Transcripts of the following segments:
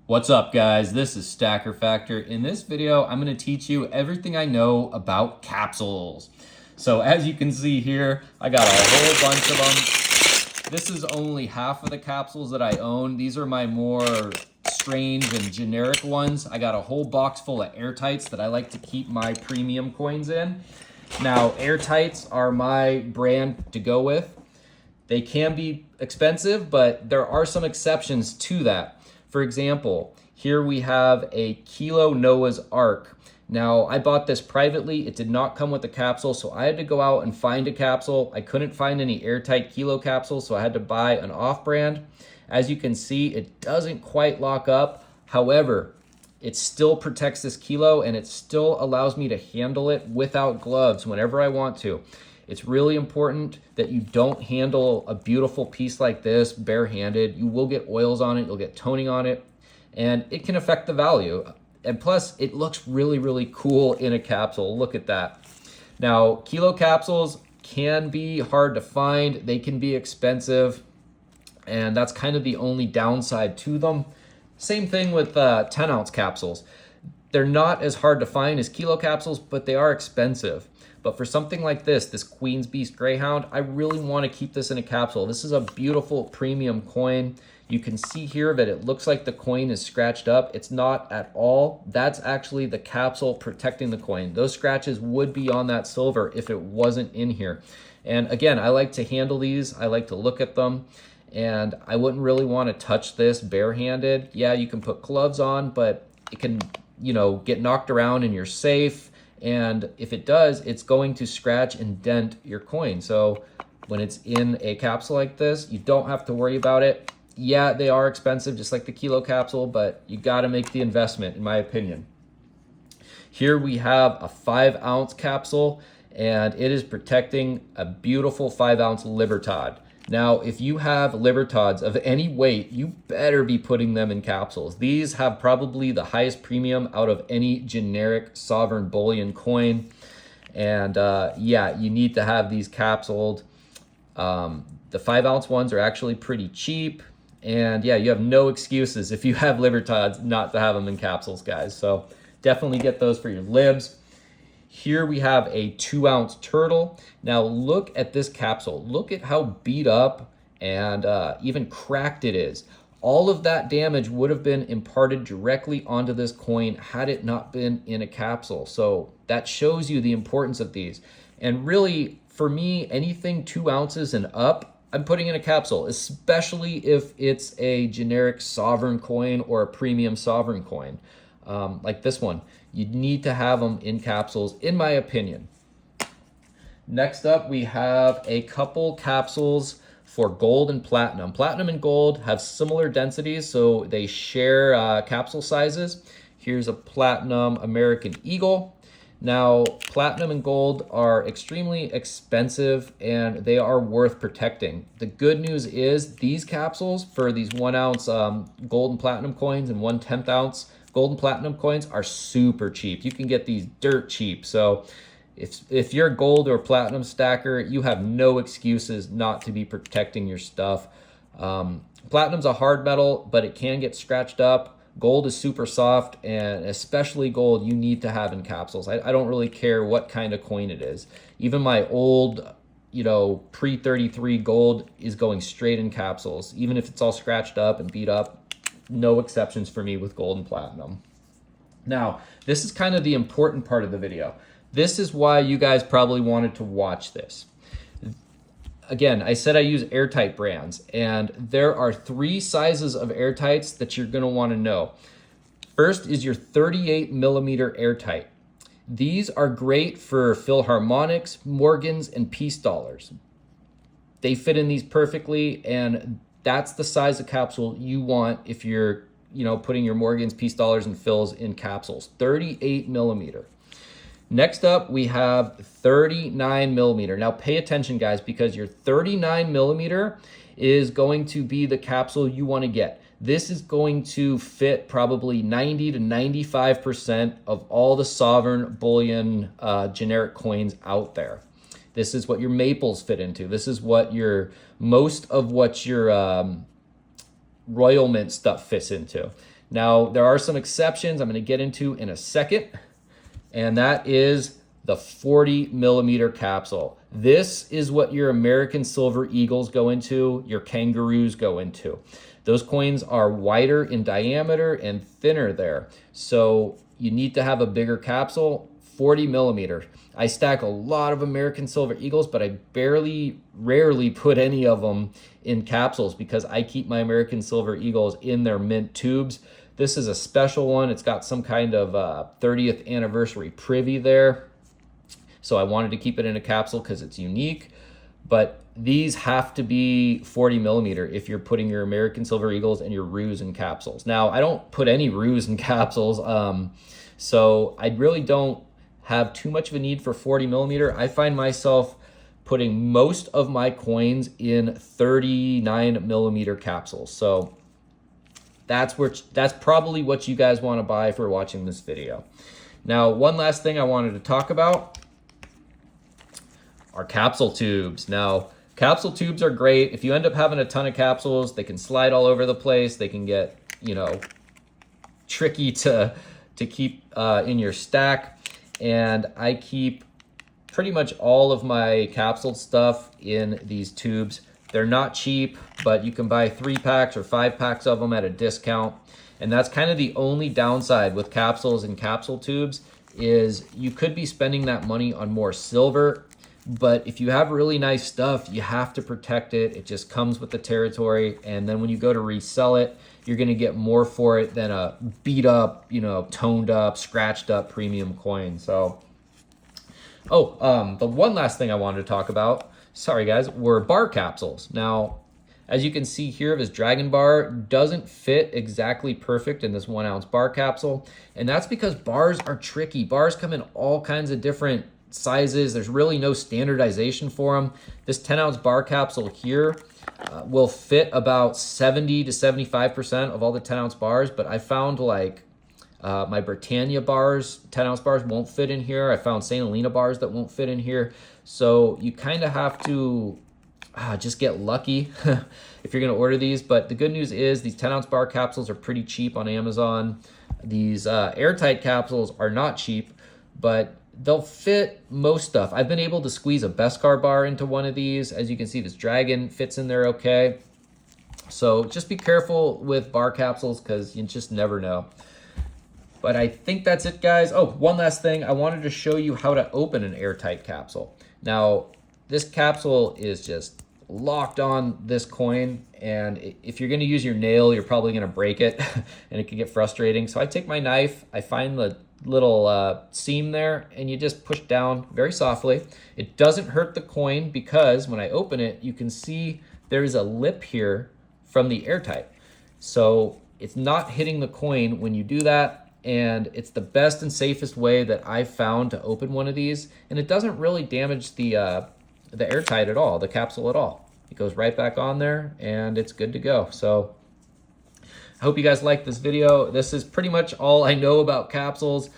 What's up, guys? This is Stacker Factor. In this video, I'm going to teach you everything I know about capsules. So as you can see here, I got a whole bunch of them. This is only half of the capsules that I own. These are my more strange and generic ones. I got a whole box full of airtights that I like to keep my premium coins in. Now, airtights are my brand to go with. They can be expensive, but there are some exceptions to that. For example, here we have a Kilo Noah's Ark. Now, I bought this privately. It did not come with the capsule, so I had to go out and find a capsule. I couldn't find any airtight Kilo capsules, so I had to buy an off-brand. As you can see, it doesn't quite lock up. However, it still protects this Kilo, and it still allows me to handle it without gloves whenever I want to. It's really important that you don't handle a beautiful piece like this barehanded. You will get oils on it, you'll get toning on it, and it can affect the value. And plus, it looks really, really cool in a capsule. Look at that. Now, Kilo capsules can be hard to find. They can be expensive, and that's kind of the only downside to them. Same thing with 10-ounce capsules. They're not as hard to find as Kilo capsules, but they are expensive. But for something like this Queen's Beast Greyhound, I really want to keep this in a capsule. This is a beautiful premium coin. You can see here that it looks like the coin is scratched up. It's not at all. That's actually the capsule protecting the coin. Those scratches would be on that silver if it wasn't in here. And again, I like to handle these. I like to look at them. And I wouldn't really want to touch this barehanded. Yeah, you can put gloves on, but it can, get knocked around and you're safe. And if it does, it's going to scratch and dent your coin. So when it's in a capsule like this, you don't have to worry about it. Yeah, they are expensive, just like the Kilo capsule, but you got to make the investment, in my opinion. Here we have a 5-ounce capsule, and it is protecting a beautiful 5-ounce Libertad. Now, if you have Libertads of any weight, you better be putting them in capsules. These have probably the highest premium out of any generic sovereign bullion coin. And yeah, you need to have these capsuled. The 5-ounce ones are actually pretty cheap. And yeah, you have no excuses if you have Libertads not to have them in capsules, guys. So definitely get those for your libs. Here we have a 2-ounce turtle. Now look at this capsule. Look at how beat up and even cracked it is. All of that damage would have been imparted directly onto this coin had it not been in a capsule. So that shows you the importance of these. And really, for me, anything 2 ounces and up, I'm putting in a capsule, especially if it's a generic sovereign coin or a premium sovereign coin. Like this one. You need to have them in capsules, in my opinion. Next up, we have a couple capsules for gold and platinum. Platinum and gold have similar densities, so they share capsule sizes. Here's a platinum American Eagle. Now, platinum and gold are extremely expensive and they are worth protecting. The good news is these capsules for these 1-ounce gold and platinum coins and 1/10 ounce gold and platinum coins are super cheap. You can get these dirt cheap. So if you're a gold or platinum stacker, you have no excuses not to be protecting your stuff. Platinum's a hard metal, but it can get scratched up. Gold is super soft, and especially gold you need to have in capsules. I don't really care what kind of coin it is. Even my old, pre-33 gold is going straight in capsules. Even if it's all scratched up and beat up, no exceptions for me with gold and platinum. Now, this is kind of the important part of the video. This is why you guys probably wanted to watch this. Again, I said I use airtight brands, and there are 3 sizes of airtights that you're going to want to know. First is your 38 millimeter airtight. These are great for Philharmonics, Morgans, and Peace dollars. They fit in these perfectly, and that's the size of capsule you want if you're, putting your Morgans, Peace dollars, and Phils in capsules. 38 millimeter. Next up, we have 39 millimeter. Now pay attention, guys, because your 39 millimeter is going to be the capsule you want to get. This is going to fit probably 90 to 95% of all the sovereign bullion generic coins out there. This is what your maples fit into. This is what most of what your Royal Mint stuff fits into. Now, there are some exceptions I'm going to get into in a second, and that is the 40 millimeter capsule. This is what your American Silver Eagles go into, your Kangaroos go into. Those coins are wider in diameter and thinner there. So you need to have a bigger capsule, 40 millimeter. I stack a lot of American Silver Eagles, but I rarely put any of them in capsules because I keep my American Silver Eagles in their mint tubes. This is a special one. It's got some kind of 30th anniversary privy there. So I wanted to keep it in a capsule because it's unique. But these have to be 40 millimeter if you're putting your American Silver Eagles and your Roos in capsules. Now, I don't put any Roos in capsules, so I really don't have too much of a need for 40 millimeter. I find myself putting most of my coins in 39 millimeter capsules. So that's probably what you guys want to buy if you're watching this video. Now, one last thing I wanted to talk about are capsule tubes. Now, capsule tubes are great. If you end up having a ton of capsules, they can slide all over the place. They can get, tricky to keep in your stack. And I keep pretty much all of my capsule stuff in these tubes. They're not cheap, but you can buy 3-packs or 5-packs of them at a discount. And that's kind of the only downside with capsules and capsule tubes is you could be spending that money on more silver. But if you have really nice stuff, you have to protect it. It just comes with the territory. And then when you go to resell it, you're going to get more for it than a beat up, toned up, scratched up premium coin. So, the one last thing I wanted to talk about, sorry guys, were bar capsules. Now, as you can see here, this Dragon bar doesn't fit exactly perfect in this 1 ounce bar capsule. And that's because bars are tricky. Bars come in all kinds of different sizes. There's really no standardization for them. This 10 ounce bar capsule here will fit about 70 to 75% of all the 10 ounce bars, but I found like my Britannia bars, 10 ounce bars won't fit in here. I found St. Helena bars that won't fit in here. So you kind of have to just get lucky if you're going to order these. But the good news is these 10 ounce bar capsules are pretty cheap on Amazon. These airtight capsules are not cheap, but they'll fit most stuff. I've been able to squeeze a Beskar bar into one of these. As you can see, this Dragon fits in there okay. So just be careful with bar capsules because you just never know. But I think that's it, guys. Oh, one last thing. I wanted to show you how to open an airtight capsule. Now, this capsule is just locked on this coin, and if you're going to use your nail, you're probably going to break it, and it can get frustrating. So I take my knife, I find the little seam there, and you just push down very softly. It doesn't hurt the coin because when I open it, you can see there's a lip here from the airtight. So it's not hitting the coin when you do that, and it's the best and safest way that I've found to open one of these, and it doesn't really damage the airtight at all, the capsule at all. It goes right back on there, and it's good to go. So I hope you guys liked this video. This is pretty much all I know about capsules.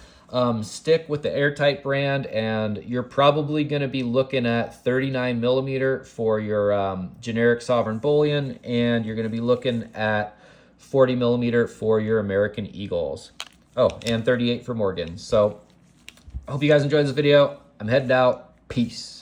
Stick with the airtight brand, and you're probably going to be looking at 39 millimeter for your generic sovereign bullion, and you're going to be looking at 40 millimeter for your American Eagles. Oh, and 38 for Morgan. So I hope you guys enjoyed this video. I'm headed out. Peace.